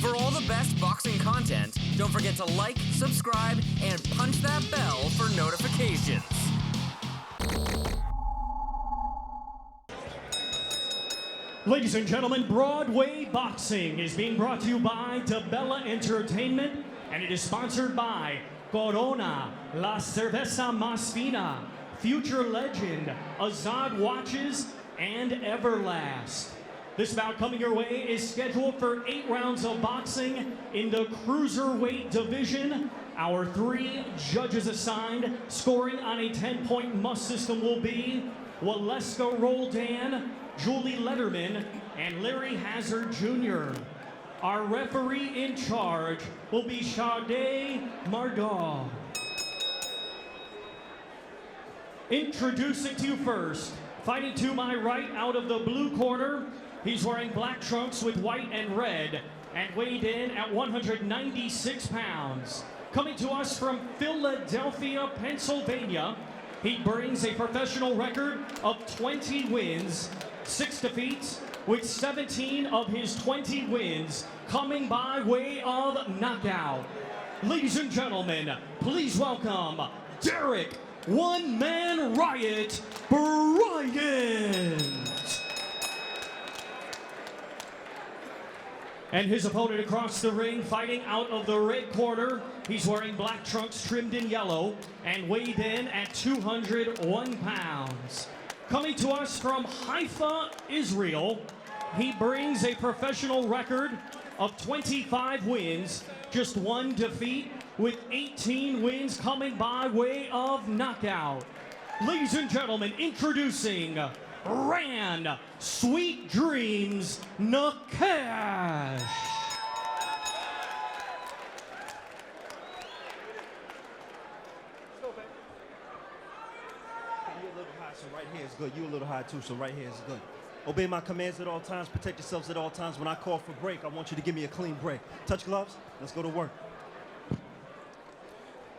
For all the best boxing content, don't forget to like, subscribe, and punch that bell for notifications. Ladies and gentlemen, Broadway Boxing is being brought to you by DiBella Entertainment, and it is sponsored by Corona, La Cerveza Más Fina, Future Legend, Azad Watches, and Everlast. This bout coming your way is scheduled for 8 rounds of boxing in the cruiserweight division. Our 3 judges assigned, scoring on a 10-point must system, will be Waleska Roldan, Julie Letterman, and Larry Hazard Jr. Our referee in charge will be Sade Mardal. Introducing to you first, fighting to my right out of the blue corner, he's wearing black trunks with white and red and weighed in at 196 pounds. Coming to us from Philadelphia, Pennsylvania, he brings a professional record of 20 wins, 6 defeats, with 17 of his 20 wins coming by way of knockout. Ladies and gentlemen, please welcome Derek One Man Riot Bryant. And his opponent across the ring, fighting out of the red corner, he's wearing black trunks trimmed in yellow and weighed in at 201 pounds. Coming to us from Haifa, Israel, he brings a professional record of 25 wins, just 1 defeat, with 18 wins coming by way of knockout. Ladies and gentlemen, introducing Ran Sweet Dreams Nakash. So right here is good. You a little high too, so right here is good. Obey my commands at all times. Protect yourselves at all times. When I call for break, I want you to give me a clean break. Touch gloves. Let's go to work.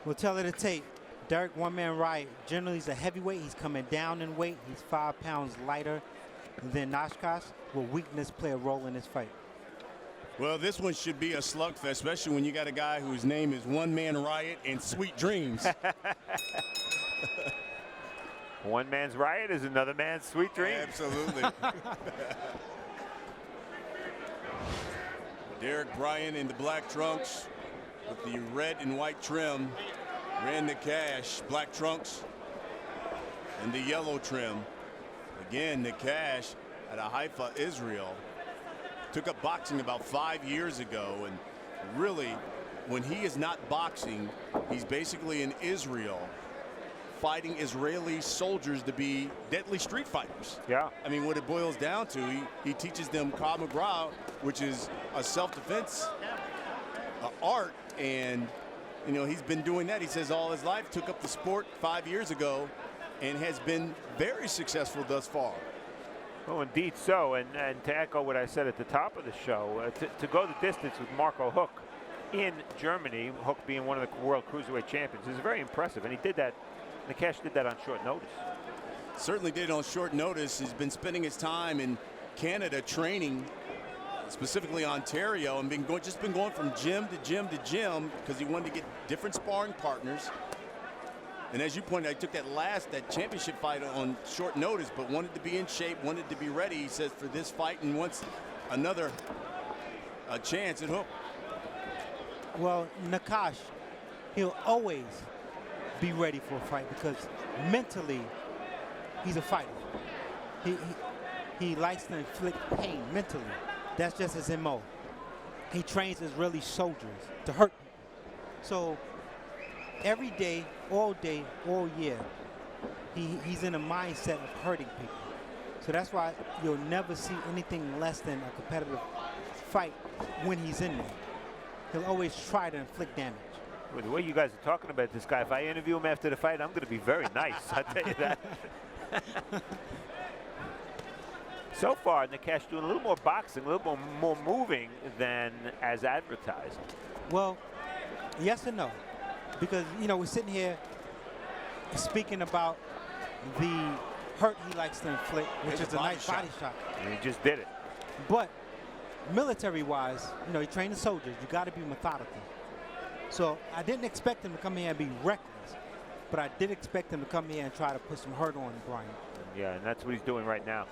We'll tell it to tape. Derek One Man Riot. Generally, he's a heavyweight. He's coming down in weight. He's 5 pounds lighter than Nakash. Will weakness play a role in this fight? Well, this one should be a slugfest, especially when you got a guy whose name is One Man Riot and Sweet Dreams. One man's riot is another man's sweet dream. Absolutely. Derek Bryant in the black trunks with the red and white trim. Ran Nakash, black trunks, and the yellow trim. Again, Nakash out of Haifa, Israel. Took up boxing about 5 years ago, and really, when he is not boxing, he's basically in Israel, fighting Israeli soldiers to be deadly street fighters. Yeah. I mean, what it boils down to, he teaches them Krav Maga, which is a self-defense art, and you know, he's been doing that, he says, all his life. Took up the sport 5 years ago and has been very successful thus far. Oh, indeed so. And to echo what I said at the top of the show, to go the distance with Marco Huck in Germany, Huck being one of the world cruiserweight champions, is very impressive. And he did that, Nakash did that on short notice. Certainly did on short notice. He's been spending his time in Canada training, specifically Ontario, and just been going from gym to gym to gym because he wanted to get different sparring partners. And as you pointed out, he took that championship fight on short notice, but wanted to be in shape, wanted to be ready, he says, for this fight, and wants another chance at Hook. Well, Nakash, he'll always be ready for a fight because mentally, he's a fighter. He likes to inflict pain mentally. That's just his MO. He trains Israeli soldiers to hurt people. So every day, all year, he's in a mindset of hurting people. So that's why you'll never see anything less than a competitive fight when he's in there. He'll always try to inflict damage. With the way you guys are talking about this guy, if I interview him after the fight, I'm going to be very nice. I'll tell you that. So far, Nakash doing a little more boxing, a little more moving than as advertised. Well, yes and no. Because, you know, we're sitting here speaking about the hurt he likes to inflict, which is a nice body shot. And he just did it. But military-wise, you know, you train the soldiers. You got to be methodical. So I didn't expect him to come here and be reckless, but I did expect him to come here and try to put some hurt on Bryant. Yeah, and that's what he's doing right now.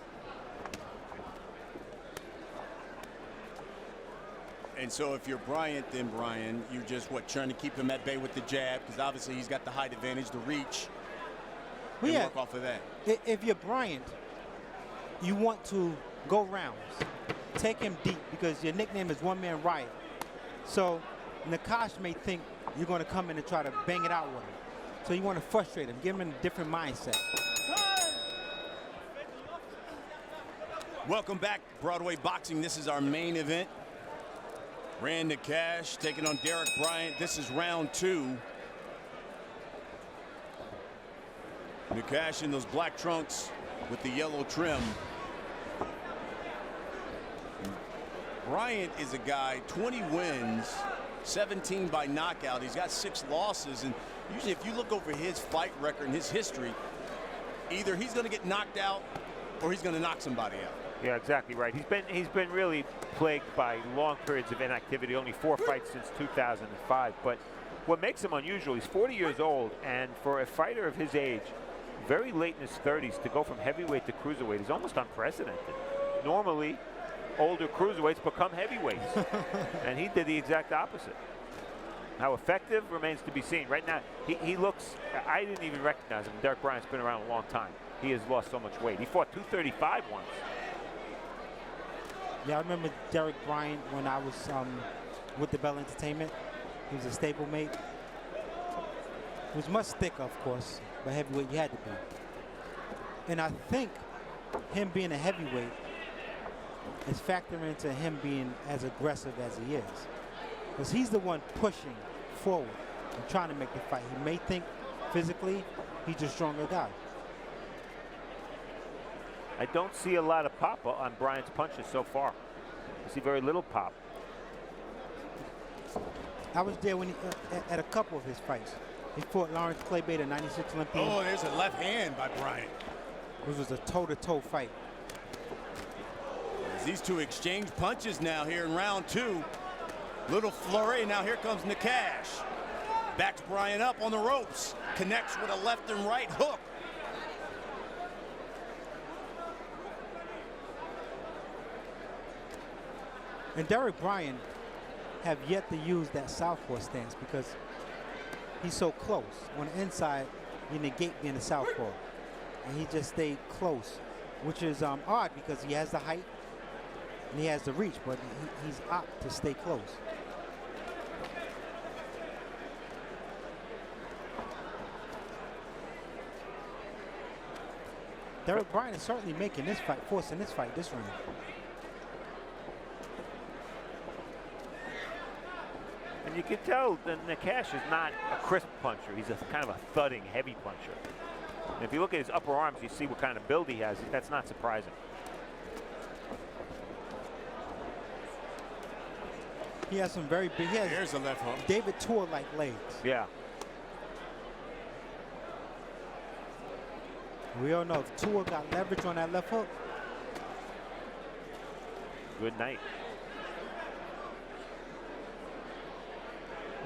And so if you're Bryant, then Brian, you're just trying to keep him at bay with the jab, because obviously he's got the height advantage, the reach, Well, and yeah, work off of that. if you're Bryant, you want to go rounds, take him deep, because your nickname is One Man Riot. So Nakash may think you're going to come in and try to bang it out with him. So you want to frustrate him, give him a different mindset. Welcome back, Broadway Boxing. This is our main event. Nakash taking on Derek Bryant. This is round 2. Nakash in those black trunks with the yellow trim. Bryant is a guy, 20 wins, 17 by knockout. He's got 6 losses, and usually if you look over his fight record and his history, either he's going to get knocked out or he's going to knock somebody out. Yeah, exactly right. He's been really plagued by long periods of inactivity. Only 4 fights since 2005. But what makes him unusual, he's 40 years old, and for a fighter of his age, very late in his 30s, to go from heavyweight to cruiserweight is almost unprecedented. Normally, older cruiserweights become heavyweights, and he did the exact opposite. How effective remains to be seen. Right now, he looks, I didn't even recognize him. Derek Bryant's been around a long time. He has lost so much weight. He fought 235 once. Yeah, I remember Derek Bryant when I was with DiBella Entertainment. He was a stablemate. He was much thicker, of course, but heavyweight you had to be. And I think him being a heavyweight is factoring into him being as aggressive as he is. Because he's the one pushing forward and trying to make the fight. He may think physically he's a stronger guy. I don't see a lot of pop on Bryant's punches so far. I see very little pop. I was there when he, at a couple of his fights. He fought Lawrence Claybait, a 96 Olympian. Oh, there's a left hand by Bryant. Which was a toe-to-toe fight. As these two exchange punches now here in round 2. Little flurry, now here comes Nakash. Backs Bryant up on the ropes. Connects with a left and right hook. And Derek Bryant have yet to use that southpaw stance because he's so close. On the inside, you negate being a southpaw. And he just stayed close, which is odd because he has the height and he has the reach, but he's apt to stay close. Derek Bryant is certainly making this fight, forcing this fight this round. And you can tell that Nakash is not a crisp puncher. He's a kind of a thudding, heavy puncher. And if you look at his upper arms, you see what kind of build he has. That's not surprising. He has some very big. Here's a left hook. David Tua-like legs. Yeah. We all know if Tua got leverage on that left hook. Good night.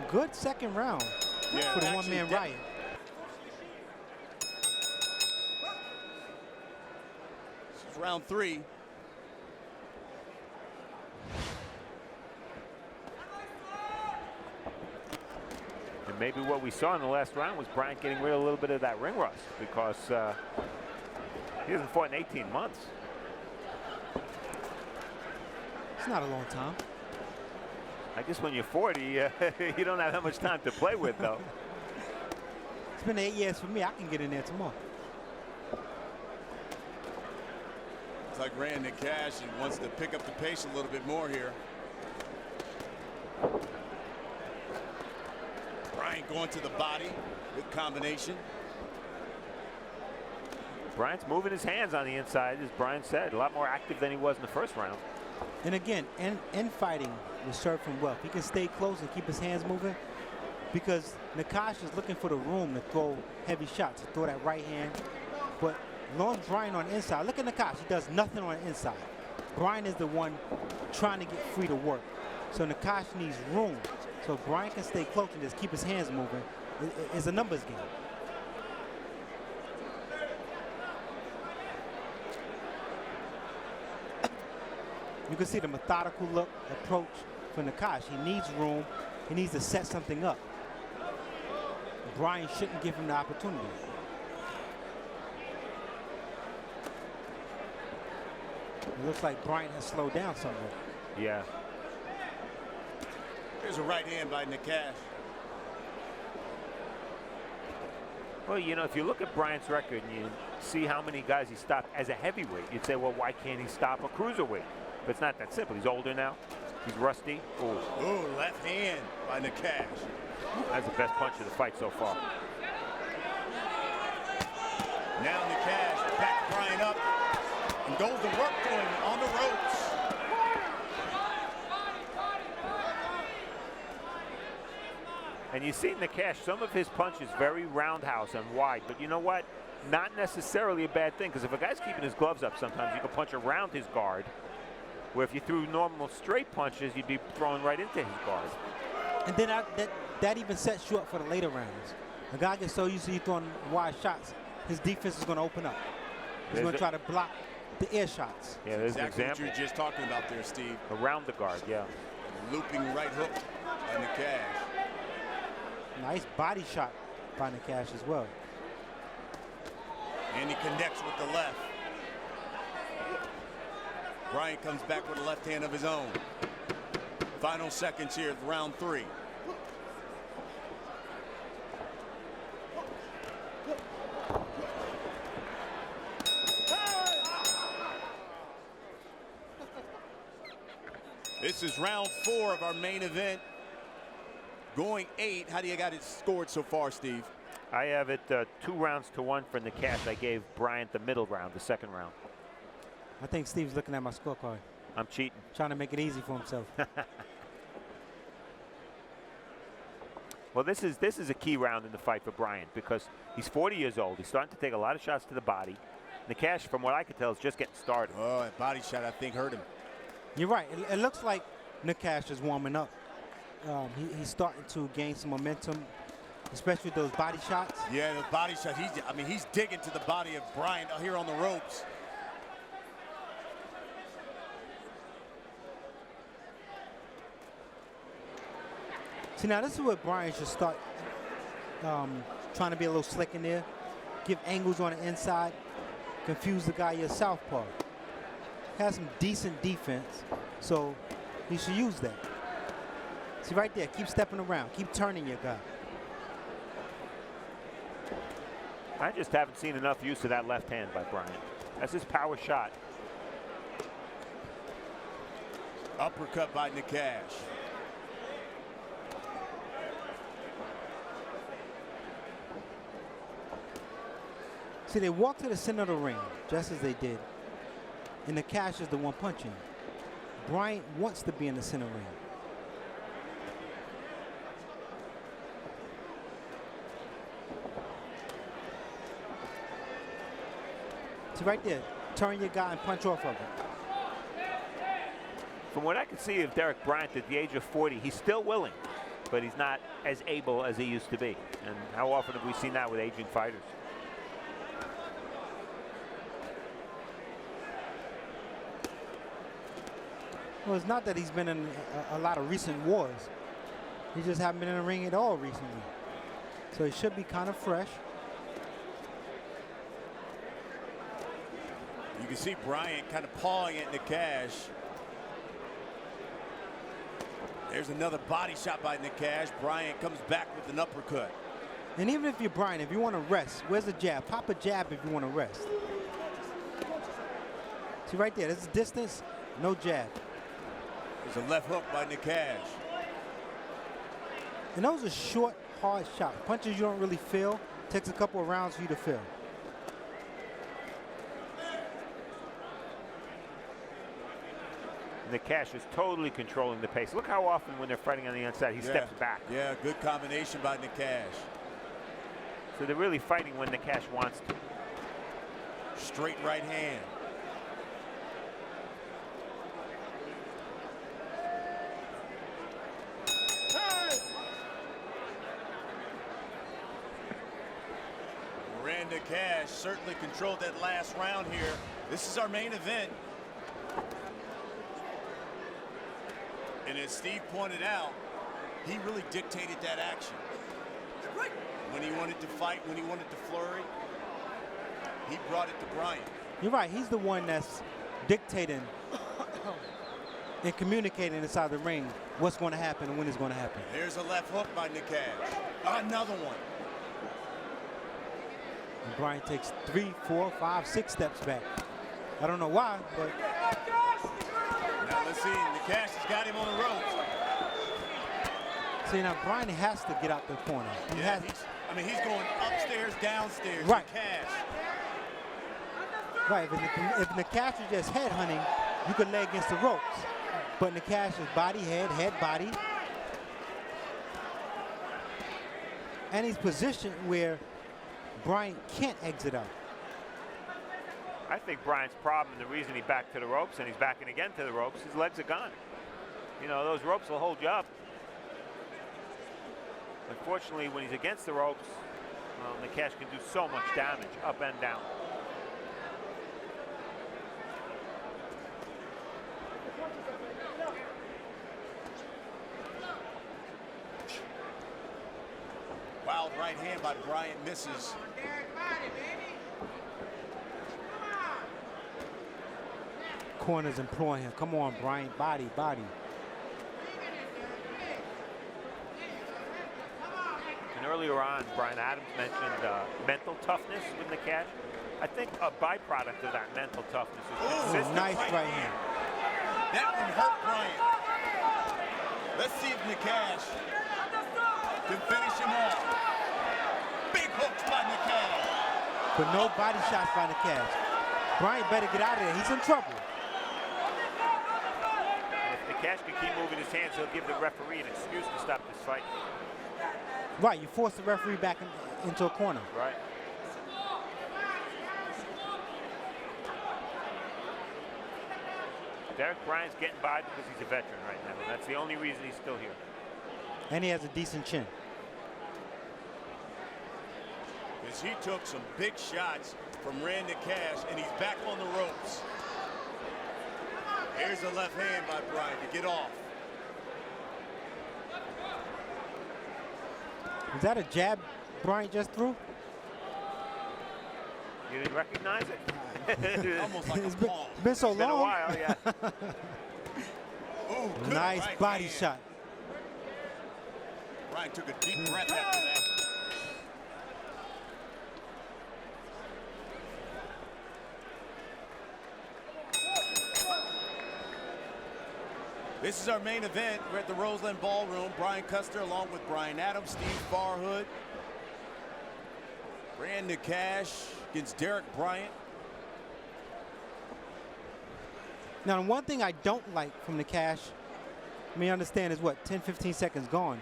Good second round for the One Man Riot. This is round 3. And maybe what we saw in the last round was Bryant getting rid of a little bit of that ring rust because he hasn't fought in 18 months. It's not a long time. I guess when you're 40, you don't have that much time to play with, though. It's been 8 years for me. I can get in there tomorrow. It's like Nakash and wants to pick up the pace a little bit more here. Bryant going to the body. Good combination. Bryant's moving his hands on the inside, as Brian said. A lot more active than he was in the first round. And again, in fighting will serve him well. He can stay close and keep his hands moving because Nakash is looking for the room to throw heavy shots, to throw that right hand. But long Bryant on the inside. Look at Nakash. He does nothing on the inside. Bryant is the one trying to get free to work. So Nakash needs room. So Bryant can stay close and just keep his hands moving. It's a numbers game. You can see the methodical approach for Nakash. He needs room. He needs to set something up. Bryant shouldn't give him the opportunity. It looks like Bryant has slowed down somewhat. Yeah. There's a right hand by Nakash. Well, you know, if you look at Bryant's record and you see how many guys he stopped as a heavyweight, you'd say, well, why can't he stop a cruiserweight? But it's not that simple. He's older now. He's rusty. Ooh, left hand by Nakash. That's the best punch of the fight so far. Now Nakash back Bryant up and goes to work for him on the ropes. And you see Nakash, some of his punches very roundhouse and wide, but you know what? Not necessarily a bad thing, because if a guy's keeping his gloves up, sometimes you can punch around his guard, where if you threw normal straight punches, you'd be thrown right into his guard. And then that even sets you up for the later rounds. A guy gets so used to you throwing wide shots, his defense is going to open up. He's going to try to block the air shots. Yeah, there's exactly an example. what you're just talking about there, Steve. Around the guard, yeah. Looping right hook by Nakash. Nice body shot by Nakash as well. And he connects with the left. Bryant comes back with a left hand of his own. Final seconds here of round 3. This is round 4 of our main event. Going 8. How do you got it scored so far, Steve? I have it 2-1 for Nakash. I gave Bryant the middle round, the second round. I think Steve's looking at my scorecard. I'm cheating. Trying to make it easy for himself. Well, this is a key round in the fight for Bryant because he's 40 years old. He's starting to take a lot of shots to the body. Nakash, from what I can tell, is just getting started. Oh, that body shot, I think, hurt him. You're right. It looks like Nakash is warming up. He's starting to gain some momentum, especially with those body shots. Yeah, the body shot. He's digging to the body of Bryant here on the ropes. See, now this is where Bryant should start trying to be a little slick in there, give angles on the inside, confuse the guy your southpaw. Has some decent defense, so he should use that. See right there, keep stepping around, keep turning your guy. I just haven't seen enough use of that left hand by Bryant. That's his power shot. Uppercut by Nakash. See, they walk to the center of the ring, just as they did. And Nakash is the one punching. Bryant wants to be in the center ring. See right there, turn your guy and punch off of it. From what I can see of Derek Bryant at the age of 40, he's still willing, but he's not as able as he used to be. And how often have we seen that with aging fighters? Well, it's not that he's been in a lot of recent wars. He just hasn't been in the ring at all recently. So he should be kind of fresh. You can see Bryant kind of pawing at Nakash. There's another body shot by Nakash. Bryant comes back with an uppercut. And even if you're Bryant, if you want to rest, where's the jab? Pop a jab if you want to rest. See right there, this is distance, no jab. There's a left hook by Nakash. And those are short, hard shots. Punches you don't really feel. Takes a couple of rounds for you to feel. Nakash is totally controlling the pace. Look how often when they're fighting on the inside, he steps back. Yeah, good combination by Nakash. So they're really fighting when Nakash wants to. Straight right hand. Nakash certainly controlled that last round here. This is our main event. And as Steve pointed out, he really dictated that action. When he wanted to fight, when he wanted to flurry, he brought it to Bryant. You're right. He's the one that's dictating and communicating inside the ring what's going to happen and when it's going to happen. There's a left hook by Nakash. Another one. And Bryant takes 3, 4, 5, 6 steps back. I don't know why, but now let's see. Nakash has got him on the ropes. see, now Bryant has to get out the corner. He has. He's going upstairs, downstairs. Right. Nakash. Right. If Nakash is just head hunting, you could lay against the ropes. But Nakash is body, head, body. And he's positioned where Bryant can't exit out. I think Bryant's problem, and the reason he backed to the ropes, and he's backing again to the ropes, his legs are gone. You know, those ropes will hold you up. Unfortunately, when he's against the ropes, Nakash can do so much damage up and down. Wild right hand by Bryant misses. Corners imploring him. Come on, Bryant. Body, body. And earlier on, Brian Adams mentioned mental toughness with Nakash. I think a byproduct of that mental toughness is consistent. Nice right hand. That one hurt Bryant. Let's see if Nakash can finish him off. Big hooks by Nakash. But no body shots by Nakash. Bryant better get out of there. He's in trouble. If Nakash can keep moving his hands, he'll give the referee an excuse to stop this fight. Right, you force the referee back into a corner. Right. Derek Bryant's getting by because he's a veteran right now. That's the only reason he's still here. And he has a decent chin. Because he took some big shots from Nakash, and he's back on the ropes. Here's a left hand by Bryant to get off. Is that a jab Bryant just threw? You didn't recognize it? Almost like It's a palm. been so It's been a long. while, yeah. Ooh, good Nice right body hand. shot. Bryant took a deep breath after that. This is our main event. We're at the Roseland Ballroom. Brian Custer along with Brian Adams, Steve Farhood. Nakash against Derek Bryant. Now, the one thing I don't like from Nakash, I mean, understand is what, 10, 15 seconds gone.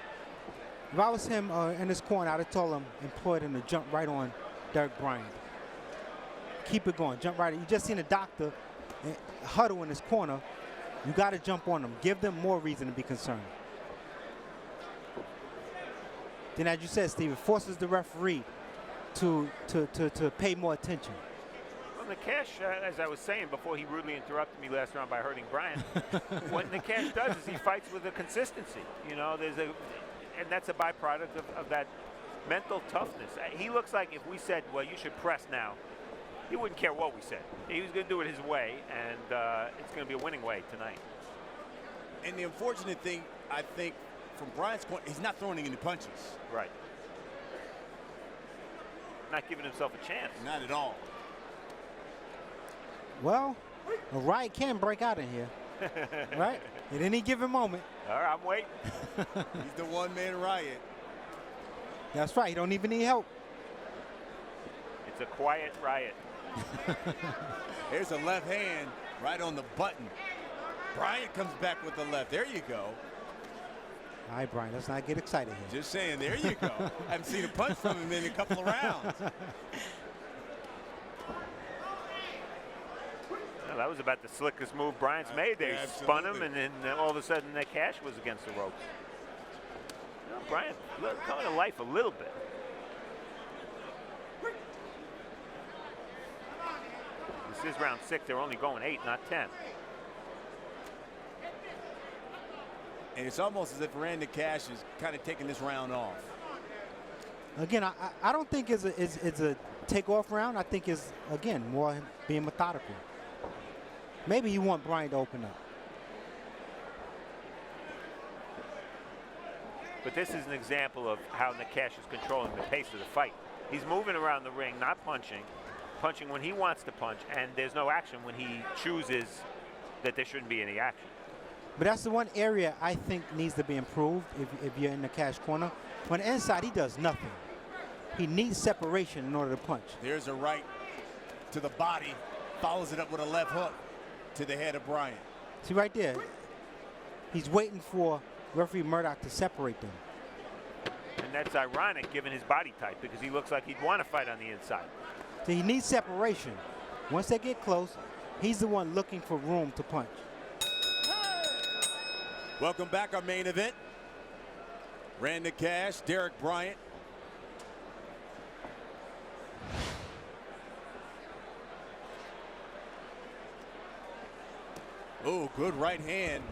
If I was him in this corner, I'd have told him, employed him to jump right on Derek Bryant. Keep it going, jump right. You just seen a doctor huddle in his corner. You got to jump on them. Give them more reason to be concerned. Then, as you said, Steve, it forces the referee to pay more attention. Well, Nakash, as I was saying before he rudely interrupted me last round by hurting Bryant, what Nakash does is he fights with a consistency. You know, and that's a byproduct of that mental toughness. He looks like if we said, well, you should press now, he wouldn't care what we said. He was going to do it his way, and it's going to be a winning way tonight. And the unfortunate thing, I think, from Bryant's point, he's not throwing any punches. Right. Not giving himself a chance. Not at all. Well, a riot can break out in here, right? At any given moment. All right, I'm waiting. He's the one-man riot. That's right. He don't even need help. It's a quiet riot. There's a left hand right on the button. Bryant comes back with the left. There you go. All right, Brian, let's not get excited here. Just saying, there you go. I haven't seen a punch from him in a couple of rounds. Well, that was about the slickest move Bryant's made there. He spun him, and then all of a sudden Nakash was against the ropes. You know, Bryant coming to life a little bit. This is round 6. They're only going 8, not 10. And it's almost as if Nakash is kind of taking this round off. Again, I don't think it's a take-off round. I think it's, again, more him being methodical. Maybe you want Bryant to open up. But this is an example of how Nakash is controlling the pace of the fight. He's moving around the ring, not punching. Punching when he wants to punch, and there's no action when he chooses that there shouldn't be any action. But that's the one area I think needs to be improved if you're in the Nakash corner. On the inside, he does nothing. He needs separation in order to punch. There's a right to the body, follows it up with a left hook to the head of Bryant. See right there, he's waiting for referee Murdoch to separate them. And that's ironic given his body type, because he looks like he'd want to fight on the inside. So he needs separation. Once they get close, he's the one looking for room to punch. Welcome back, our main event. Nakash, Derek Bryant. Oh, good right hand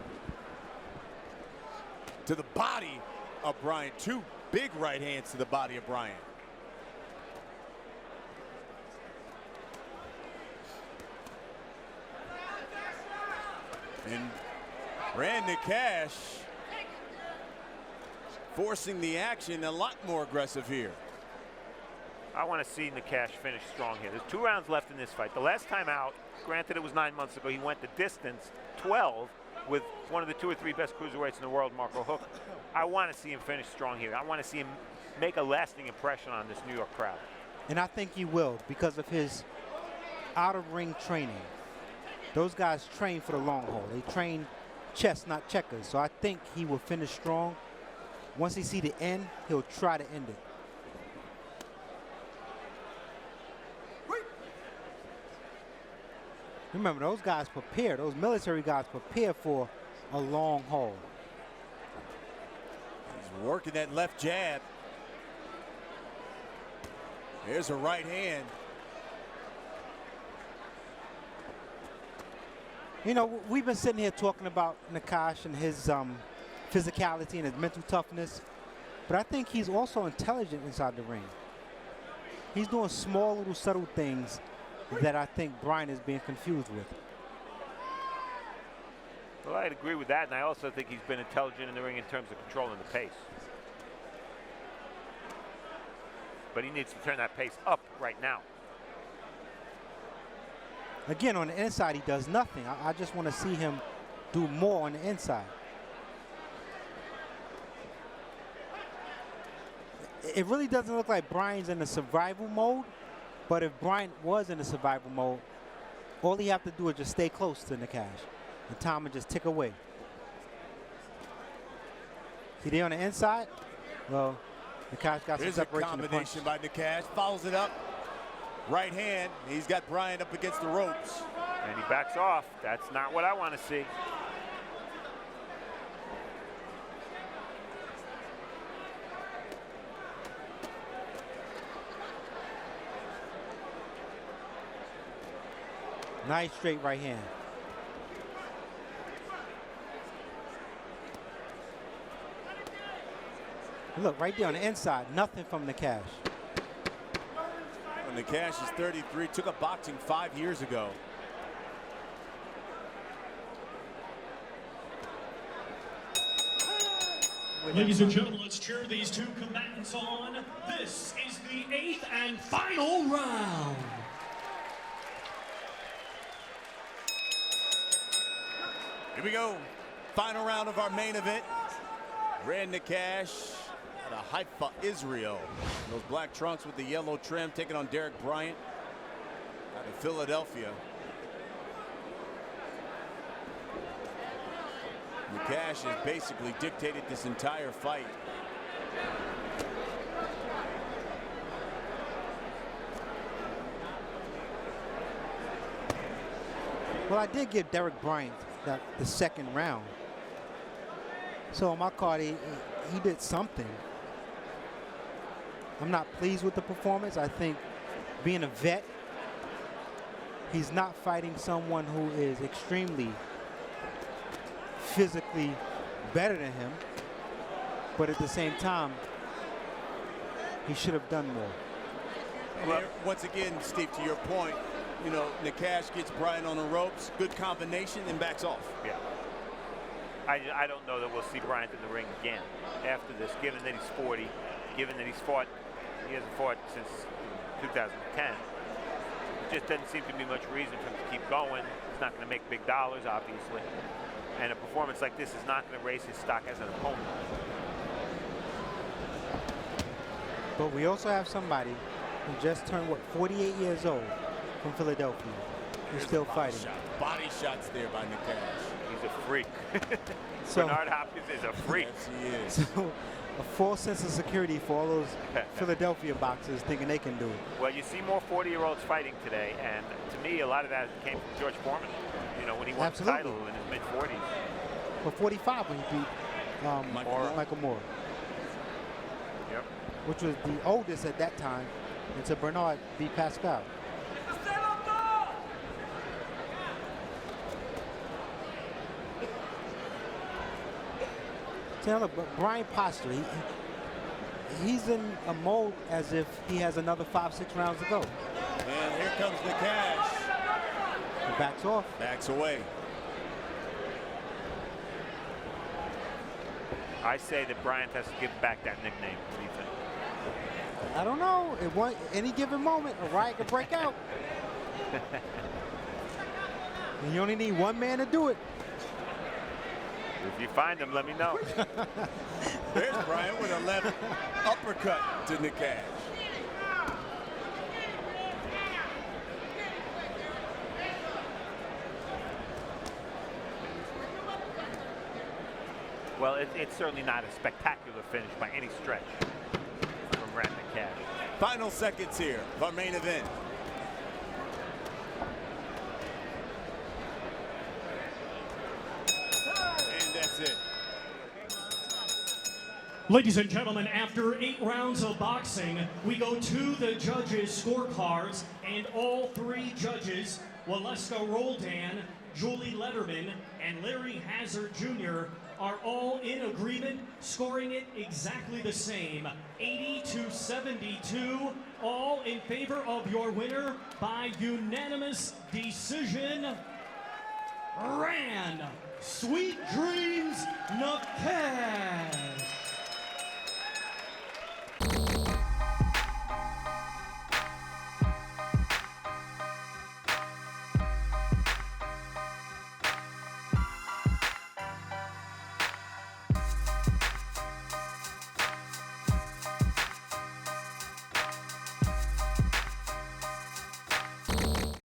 to the body of Bryant. 2 big right hands to the body of Bryant. And Nakash forcing the action, a lot more aggressive here. I want to see Nakash finish strong here. There's 2 rounds left in this fight. The last time out, granted it was 9 months ago, he went the distance, 12, with one of the 2 or 3 best cruiserweights in the world, Marco Huck. I want to see him finish strong here. I want to see him make a lasting impression on this New York crowd. And I think he will because of his out-of-ring training. Those guys train for the long haul. They train chess, not checkers. So I think he will finish strong. Once he sees the end, he'll try to end it. Remember, those guys prepare, those military guys prepare for a long haul. He's working that left jab. There's a right hand. You know, we've been sitting here talking about Nakash and his physicality and his mental toughness, but I think he's also intelligent inside the ring. He's doing small little subtle things that I think Bryant is being confused with. Well, I'd agree with that, and I also think he's been intelligent in the ring in terms of controlling the pace. But he needs to turn that pace up right now. Again, on the inside, he does nothing. I just want to see him do more on the inside. It really doesn't look like Bryant's in the survival mode, but if Bryant was in the survival mode, all he have to do is just stay close to Nakash, and time will just tick away. See there on the inside? Well, Nakash got some separation. Here's a combination by Nakash, follows it up. Right hand, he's got Bryant up against the ropes. And he backs off. That's not what I want to see. Nice straight right hand. Look, right there on the inside, nothing from Nakash. Nakash is 33, took up boxing 5 years ago. Ladies and gentlemen, let's cheer these 2 combatants on. This is the 8th and final round. Here we go. Final round of our main event. Nakash out of Haifa, Israel. Those black trunks with the yellow trim taking on Derek Bryant out of Philadelphia. Nakash has basically dictated this entire fight. Well, I did give Derek Bryant the second round. So on my card, he did something. I'm not pleased with the performance. I think being a vet, He's not fighting someone who is extremely physically better than him, but at the same time, he should have done more. Well, once again, Steve, to your point, you know, Nakash gets Bryant on the ropes, good combination, and backs off. Yeah. I don't know that we'll see Bryant in the ring again after this, given that he's 40, given that he hasn't fought since 2010. There just doesn't seem to be much reason for him to keep going. He's not going to make big dollars, obviously. And a performance like this is not going to raise his stock as an opponent. But we also have somebody who just turned, what, 48 years old from Philadelphia. He's still fighting. Body shots there by Nakash. He's a freak. So, Bernard Hopkins is a freak. Yes, he is. so a false sense of security for all those Philadelphia boxers thinking they can do it. Well, you see more 40-year-olds fighting today, and to me, a lot of that came from George Foreman. You know, when he won the title in his mid-40s. Well, 45 when he beat Michael Moore. Yep. Which was the oldest at that time until Bernard beat Pascal. Look, but Bryant posture, he's in a mode as if he has another 5-6 rounds to go. And here comes Nakash. He backs off. Backs away. I say that Bryant has to give back that nickname. What do you think? I don't know. At any given moment, a riot could break out. And you only need one man to do it. If you find him, let me know. There's Bryant with a left uppercut to Nakash. Well, it's certainly not a spectacular finish by any stretch from Bryant Nakash. Final seconds here of our main event. It. Ladies and gentlemen, after 8 rounds of boxing, we go to the judges' scorecards, and all 3 judges, Waleska Roldan, Julie Letterman, and Larry Hazard Jr., are all in agreement, scoring it exactly the same, 80-72, all in favor of your winner by unanimous decision, Sweet Dreams Nakash.